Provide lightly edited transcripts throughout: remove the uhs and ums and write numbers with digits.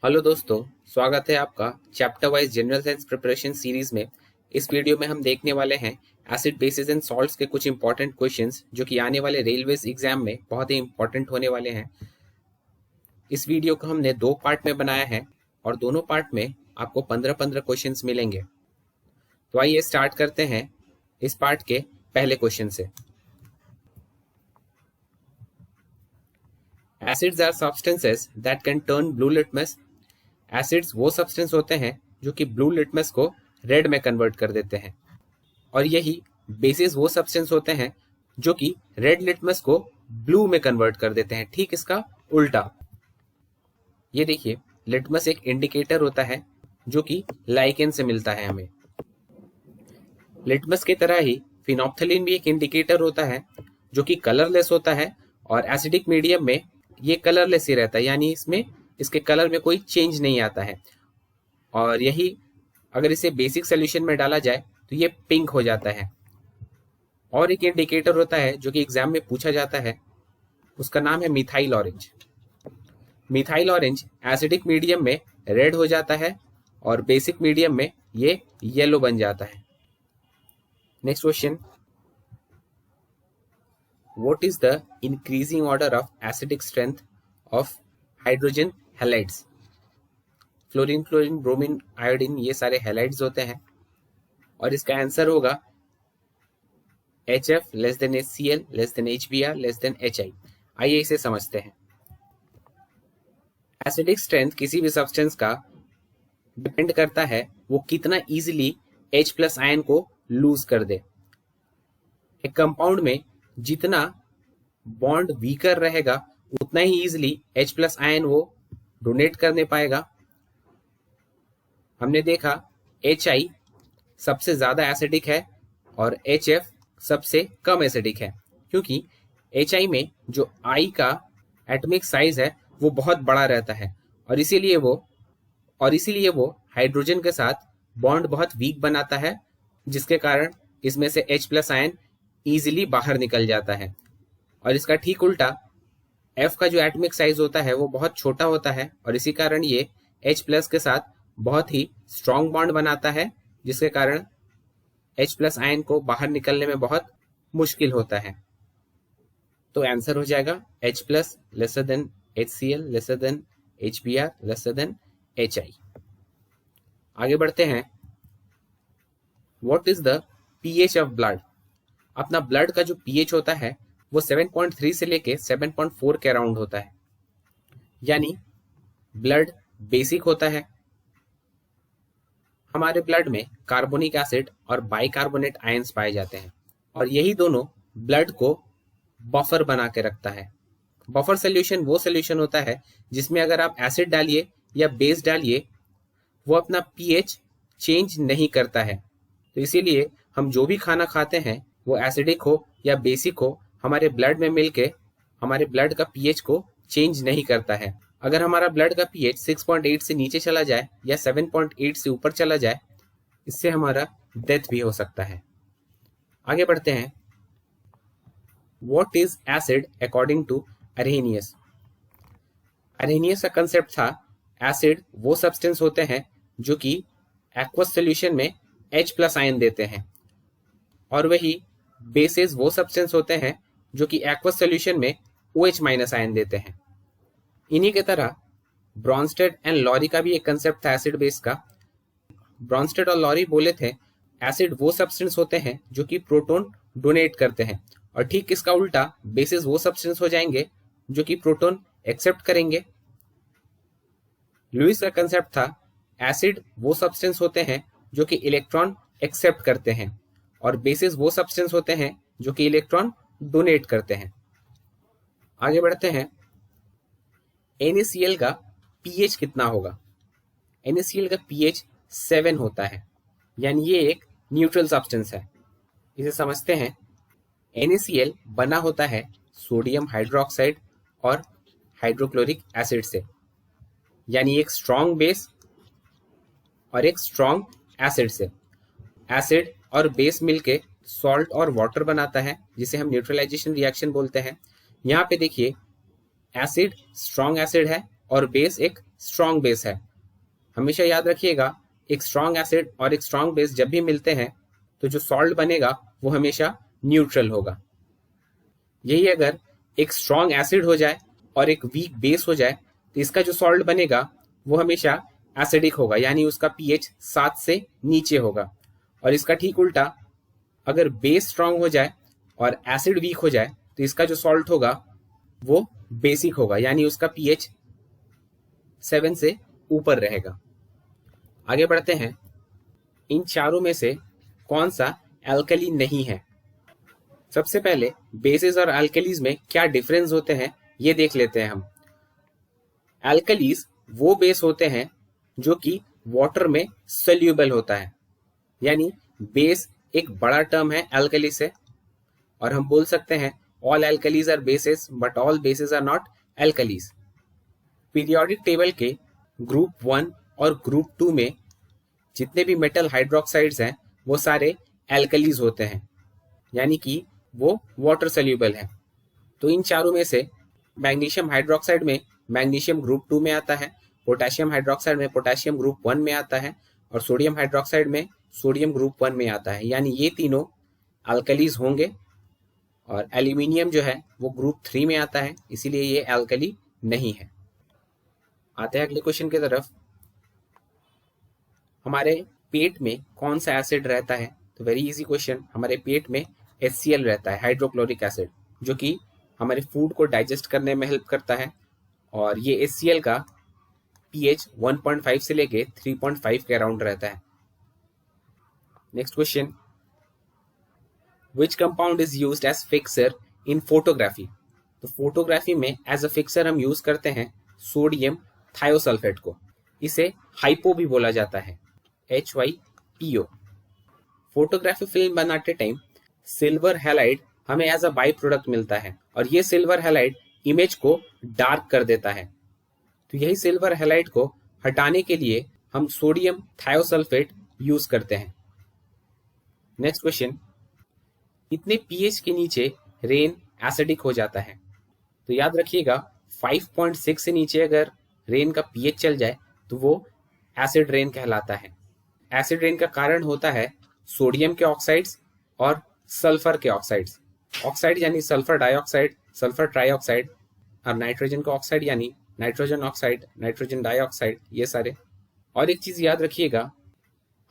Hello दोस्तों, स्वागत है आपका chapter wise general science preparation series में। इस वीडियो में हम देखने वाले हैं एसिड बेसिस एंड सॉल्ट्स के कुछ इंपॉर्टेंट क्वेश्चंस जो कि आने वाले रेलवेज एग्जाम में बहुत ही इंपॉर्टेंट होने वाले हैं। इस वीडियो को हमने 2 पार्ट में बनाया है और दोनों पार्ट में आपको 15-15 क्वेश्चंस मिलेंगे। तो आइए स्टार्ट करते हैं इस पार्ट के पहले क्वेश्चन से। Acids are substances that can turn blue litmus. Acids वो सब्सटेंस होते हैं जो कि ब्लू लिटमस को रेड में कन्वर्ट कर देते हैं, और यही बेसिस वो सब्सटेंस होते हैं जो कि रेड लिटमस को ब्लू में कन्वर्ट कर देते हैं। ठीक इसका उल्टा। ये देखिए, लिटमस एक इंडिकेटर होता है जो कि लाइकेन से मिलता है हमें। लिटमस की तरह ही फिनोप्थलीन भी एक इंडिकेटर होता है जो कि कलरलेस होता है, और एसिडिक मीडियम में ये कलरलेस ही रहता है, यानी इसमें इसके कलर में कोई चेंज नहीं आता है। और यही अगर इसे बेसिक सोल्यूशन में डाला जाए तो ये पिंक हो जाता है। और एक इंडिकेटर होता है जो कि एग्जाम में पूछा जाता है, उसका नाम है methyl orange. Methyl orange acidic medium में रेड हो जाता है और बेसिक मीडियम में ये येलो बन जाता है। Next question, what is the increasing order of acidic strength of hydrogen halides? Fluorine, chlorine, bromine, iodine, ये सारे हैलाइड्स होते हैं और इसका आंसर होगा HF less than HCl less than HBr less than HI। आइए इसे समझते हैं। एसिडिक स्ट्रेंथ किसी भी सब्सटेंस का डिपेंड करता है वो कितना इजीली H+ आयन को लूज कर दे। एक कंपाउंड में जितना बॉन्ड वीकर रहेगा उतना ही इजीली H+ आयन वो डोनेट करने पाएगा। हमने देखा HI सबसे ज्यादा एसिडिक है और HF सबसे कम एसिडिक है, क्योंकि HI में जो I का एटॉमिक साइज है वो बहुत बड़ा रहता है, और इसीलिए वो हाइड्रोजन के साथ बॉन्ड बहुत वीक बनाता है, जिसके कारण इसमें से H+ आयन इजीली बाहर निकल जाता है। और इसका ठीक उल्टा F का जो एटॉमिक साइज होता है वो बहुत छोटा होता है, और इसी कारण ये H+ के साथ बहुत ही स्ट्रॉन्ग बॉन्ड बनाता है, जिसके कारण H+ आयन को बाहर निकलने में बहुत मुश्किल होता है। तो आंसर हो जाएगा H+ lesser than HCl lesser than HBr lesser than HI। आगे बढ़ते हैं। What is the pH of blood? अपना ब्लड का जो pH होता है वो 7.3 से लेके 7.4 के अराउंड होता है, यानी ब्लड बेसिक होता है। हमारे ब्लड में कार्बोनिक एसिड और बाइकार्बोनेट आयंस पाए जाते हैं, और यही दोनों ब्लड को बफर बना के रखता है। बफर सोल्यूशन वो सोल्यूशन होता है जिसमें अगर आप एसिड डालिए या बेस डालिए वो अपना pH चेंज नहीं करता है। तो इसीलिए हम जो भी खाना खाते हैं वो एसिडिक हो या बेसिक हो, हमारे ब्लड में मिलके हमारे ब्लड का pH को चेंज नहीं करता है। अगर हमारा ब्लड का pH 6.8 से नीचे चला जाए या 7.8 से ऊपर चला जाए, इससे हमारा डेथ भी हो सकता है। आगे बढ़ते हैं। What is acid according to Arrhenius? Arrhenius का कंसेप्ट था एसिड वो सब्सटेंस होते हैं जो कि एक्वस सॉल्यूशन में H+ आयन देते हैं, और वही बेसिस वो सब्सटेंस होते हैं जो कि एक्वस सॉल्यूशन में OH- आयन देते हैं। इन्हीं के तरह ब्रॉन्स्टेड एंड लॉरी का भी एक कंसेप्ट था एसिड बेस का। ब्रॉन्स्टेड और लॉरी बोले थे एसिड वो सब्सटेंस होते हैं जो कि प्रोटॉन डोनेट करते हैं, और ठीक इसका उल्टा बेसिस वो सब्सटेंस हो जाएंगे जो कि प्रोटॉन एक्सेप्ट करेंगे। लुईस का कंसेप्ट था एसिड वो सब्सटेंस होते हैं जो कि इलेक्ट्रॉन एक्सेप्ट करते हैं, और बेसिस वो सब्सटेंस होते हैं जो कि इलेक्ट्रॉन डोनेट करते हैं। आगे बढ़ते हैं। NaCl का pH कितना होगा? NaCl का pH 7 होता है, यानी ये एक न्यूट्रल सब्सटेंस है। इसे समझते हैं। NaCl बना होता है सोडियम हाइड्रोक्साइड और हाइड्रोक्लोरिक एसिड से, यानी एक स्ट्रॉन्ग बेस और एक स्ट्रॉन्ग एसिड से। एसिड और बेस मिलके सॉल्ट और वाटर बनाता है, जिसे हम न्यूट्रलाइजेशन रिएक्शन बोलते हैं। यहाँ पे देखिए, एसिड स्ट्रॉन्ग एसिड है और बेस एक स्ट्रॉन्ग बेस है। हमेशा याद रखिएगा, एक स्ट्रॉन्ग एसिड और एक स्ट्रॉन्ग बेस जब भी मिलते हैं तो जो सॉल्ट बनेगा वो हमेशा न्यूट्रल होगा। यही अगर एक स्ट्रॉन्ग एसिड हो जाए और एक वीक बेस हो जाए तो इसका जो सॉल्ट बनेगा वो हमेशा एसिडिक होगा, यानी उसका पीएच 7 से नीचे होगा। और इसका ठीक उल्टा, अगर बेस स्ट्रॉन्ग हो जाए और एसिड वीक हो जाए तो इसका जो सॉल्ट होगा वो बेसिक होगा, यानी उसका पीएच 7 से ऊपर रहेगा। आगे बढ़ते हैं, इन चारों में से कौन सा एल्कली नहीं है। सबसे पहले बेसिस और एल्कलीज में क्या डिफरेंस होते हैं ये देख लेते हैं हम। एल्कलीज वो बेस होते हैं जो कि वाटर में सोल्यूबल होता है, यानी बेस एक बड़ा टर्म है एल्कली से, और हम बोल सकते हैं all alkalis are bases but all bases are not alkalis. Periodic table के ग्रुप 1 और ग्रुप 2 में जितने भी मेटल हाइड्रोक्साइड्स हैं वो सारे एल्कलीज होते हैं, यानी कि वो वाटर सोल्यूबल है। तो इन चारों में से मैग्नीशियम हाइड्रोक्साइड में मैग्नीशियम ग्रुप 2 में आता है, पोटेशियम हाइड्रोक्साइड में पोटेशियम ग्रुप 1 में आता है, और सोडियम हाइड्रोक्साइड में सोडियम ग्रुप 1 में आता है, यानी ये तीनों अल्कलीज होंगे। और एल्यूमिनियम जो है वो ग्रुप 3 में आता है, इसीलिए ये एल्कली नहीं है। आते हैं अगले क्वेश्चन की तरफ। हमारे पेट में कौन सा एसिड रहता है? तो वेरी इजी क्वेश्चन, हमारे पेट में HCl रहता है, हाइड्रोक्लोरिक एसिड, जो कि हमारे फूड को डाइजेस्ट करने में हेल्प करता है। और ये HCl का pH 1.5 से लेके 3.5 के अराउंड रहता है। Next question, which compound is used as fixer in photography? तो फोटोग्राफी में एज अ फिक्सर हम यूज करते हैं सोडियम थायोसल्फेट को। इसे हाइपो भी बोला जाता है, HYPO। फोटोग्राफी फिल्म बनाते टाइम सिल्वर हैलाइड हमें एज अ बाई प्रोडक्ट मिलता है, और ये सिल्वर हैलाइड इमेज को डार्क कर देता है। तो यही सिल्वर हैलाइड को हटाने के लिए हम सोडियम थायोसल्फेट यूज करते हैं। नेक्स्ट क्वेश्चन, कितने pH के नीचे रेन एसिडिक हो जाता है? तो याद रखिएगा 5.6 से नीचे अगर रेन का pH चल जाए तो वो एसिड रेन कहलाता है। एसिड रेन का कारण होता है सोडियम के ऑक्साइड्स और सल्फर के ऑक्साइड्स। ऑक्साइड यानी सल्फर डाइऑक्साइड, सल्फर ट्राइऑक्साइड, और नाइट्रोजन का ऑक्साइड यानी नाइट्रोजन ऑक्साइड, नाइट्रोजन डाइऑक्साइड, ये सारे। और एक चीज याद रखिएगा,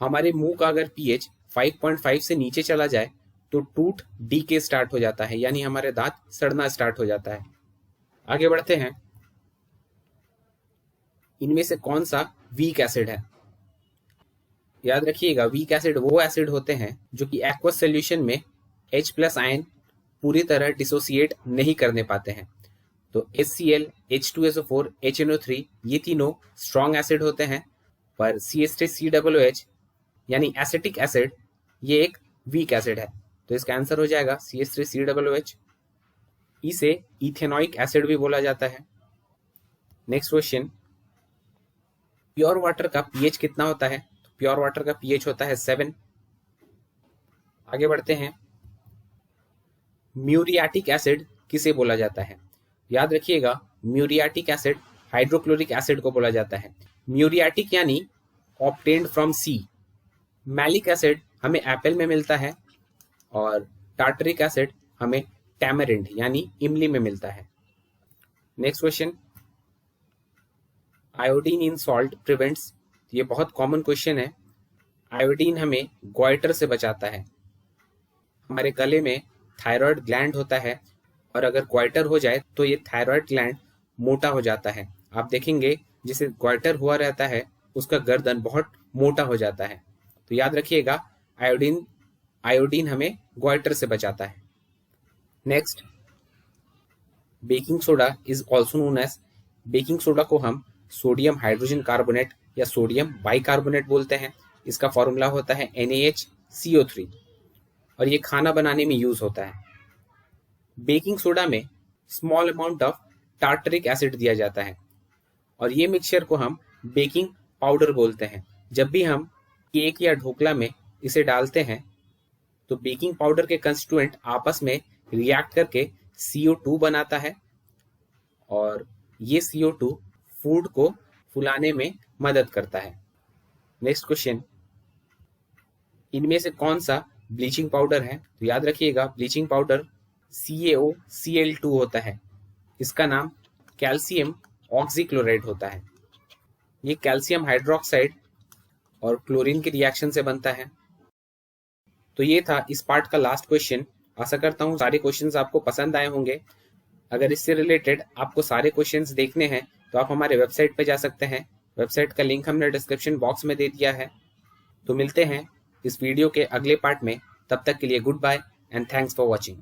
हमारे मुंह का अगर pH 5.5 से नीचे चला जाए तो टूथ डीके स्टार्ट हो जाता है, यानी हमारे दांत सड़ना स्टार्ट हो जाता है। आगे बढ़ते हैं, इनमें से कौन सा वीक एसिड है? याद रखिएगा, वीक एसिड वो एसिड होते हैं जो कि एक्वस सॉल्यूशन में H+ आयन पूरी तरह डिसोसिएट नहीं करने पाते हैं। तो HCl, H2SO4, HNO3 ये तीनों स्ट्रॉन्ग एसिड होते हैं, पर CH3COOH यानी एसिटिक एसिड ये एक वीक एसिड है। तो इसका आंसर हो जाएगा CH3COOH। इसे इथेनॉइक एसिड भी बोला जाता है। नेक्स्ट क्वेश्चन, प्योर वाटर का pH कितना होता है? तो प्योर वाटर का pH होता है 7। आगे बढ़ते हैं, म्यूरियाटिक एसिड किसे बोला जाता है? याद रखिएगा, म्यूरियाटिक एसिड हाइड्रोक्लोरिक एसिड को बोला जाता है। म्यूरियाटिक यानी obtained from sea. Malic acid हमें एप्पल में मिलता है, और टार्टरिक एसिड हमें टैमरिंड यानी इमली में मिलता है। नेक्स्ट क्वेश्चन, आयोडीन इन सॉल्ट प्रिवेंट्स। ये बहुत कॉमन क्वेश्चन है। आयोडीन हमें गॉइटर से बचाता है। हमारे गले में थायराइड ग्लैंड होता है, और अगर गॉइटर हो जाए तो ये थायराइड ग्लैंड मोटा हो जाता है। आप देखेंगे जिसे गॉइटर हुआ रहता है उसका गर्दन बहुत मोटा हो जाता है। तो याद रखिएगा, आयोडीन हमें गॉइटर से बचाता है। Next, baking soda is also known as. Baking soda को हम सोडियम हाइड्रोजन कार्बोनेट या सोडियम बाइकार्बोनेट बोलते हैं। इसका फॉर्मूला होता है NaHCO3, और ये खाना बनाने में यूज होता है। बेकिंग सोडा में small amount of tartaric acid दिया जाता है, और ये मिक्सचर को हम बेकिंग पाउडर बोलते हैं। जब भी हम केक या ढोकला में इसे डालते हैं तो बेकिंग पाउडर के कंस्टिट्यूएंट आपस में रिएक्ट करके CO2 बनाता है, और ये CO2 फूड को फुलाने में मदद करता है। नेक्स्ट क्वेश्चन, इनमें से कौन सा ब्लीचिंग पाउडर है? तो याद रखिएगा ब्लीचिंग पाउडर CaOCl2 होता है। इसका नाम कैल्शियम ऑक्सीक्लोराइड होता है। ये कैल्शियम हाइड्रोक्साइड और क्लोरीन के रिएक्शन से बनता है। तो ये था इस पार्ट का लास्ट क्वेश्चन। आशा करता हूँ सारे क्वेश्चंस आपको पसंद आए होंगे। अगर इससे रिलेटेड आपको सारे क्वेश्चंस देखने हैं तो आप हमारे वेबसाइट पे जा सकते हैं। वेबसाइट का लिंक हमने डिस्क्रिप्शन बॉक्स में दे दिया है। तो मिलते हैं इस वीडियो के अगले पार्ट में। तब तक के लिए goodbye and thanks for watching.